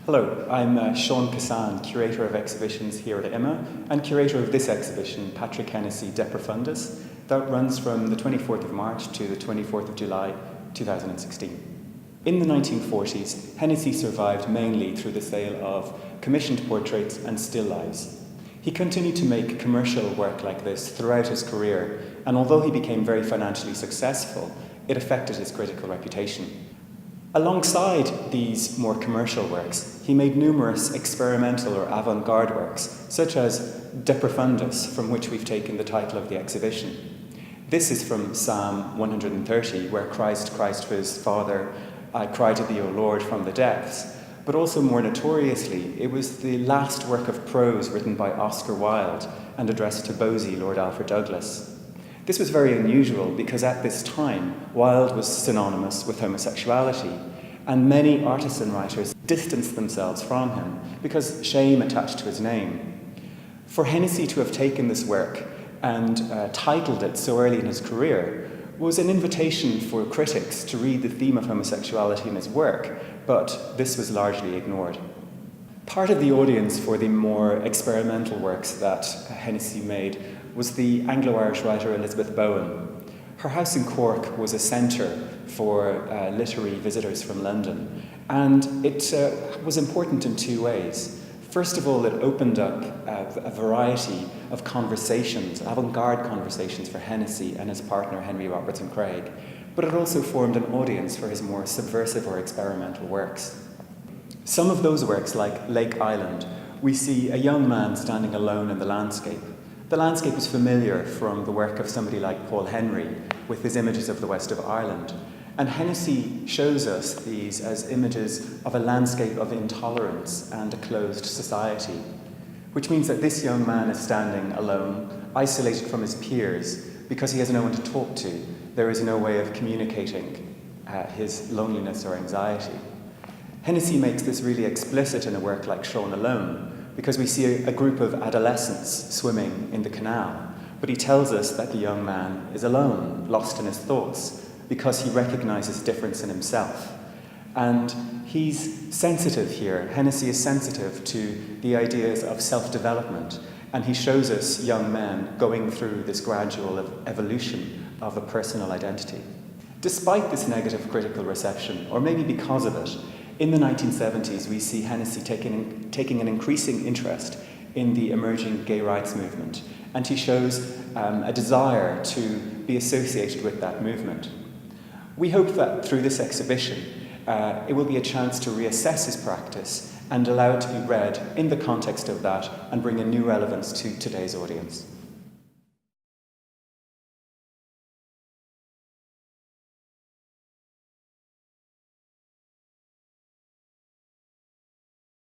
Hello, I'm Sean Cassan, Curator of Exhibitions here at IMMA and Curator of this exhibition, Patrick Hennessy De Profundis, that runs from the 24th of March to the 24th of July 2016. In the 1940s, Hennessy survived mainly through the sale of commissioned portraits and still lifes. He continued to make commercial work like this throughout his career, and although he became very financially successful, it affected his critical reputation. Alongside these more commercial works, he made numerous experimental or avant-garde works, such as De Profundis, from which we've taken the title of the exhibition. This is from Psalm 130, where Christ cries to his Father, "I cry to thee, O Lord, from the depths." But also more notoriously, it was the last work of prose written by Oscar Wilde and addressed to Bosie, Lord Alfred Douglas. This was very unusual because at this time, Wilde was synonymous with homosexuality, and many artisan writers distanced themselves from him because shame attached to his name. For Hennessy to have taken this work and titled it so early in his career was an invitation for critics to read the theme of homosexuality in his work, but this was largely ignored. Part of the audience for the more experimental works that Hennessy made was the Anglo-Irish writer Elizabeth Bowen. Her house in Cork was a centre for literary visitors from London, and it was important in two ways. First of all, it opened up a variety of conversations, avant-garde conversations for Hennessy and his partner Henry Robertson Craig, but it also formed an audience for his more subversive or experimental works. Some of those works, like Lake Island, we see a young man standing alone in the landscape. The landscape is familiar from the work of somebody like Paul Henry with his images of the west of Ireland. And Hennessy shows us these as images of a landscape of intolerance and a closed society, which means that this young man is standing alone, isolated from his peers, because he has no one to talk to. There is no way of communicating his loneliness or anxiety. Hennessy makes this really explicit in a work like Shown Alone, because we see a group of adolescents swimming in the canal, but he tells us that the young man is alone, lost in his thoughts, because he recognizes difference in himself. And he's sensitive here. Hennessy is sensitive to the ideas of self-development, and he shows us young men going through this gradual evolution of a personal identity. Despite this negative critical reception, or maybe because of it, in the 1970s, we see Hennessy taking an increasing interest in the emerging gay rights movement, and he shows a desire to be associated with that movement. We hope that through this exhibition, it will be a chance to reassess his practice and allow it to be read in the context of that and bring a new relevance to today's audience.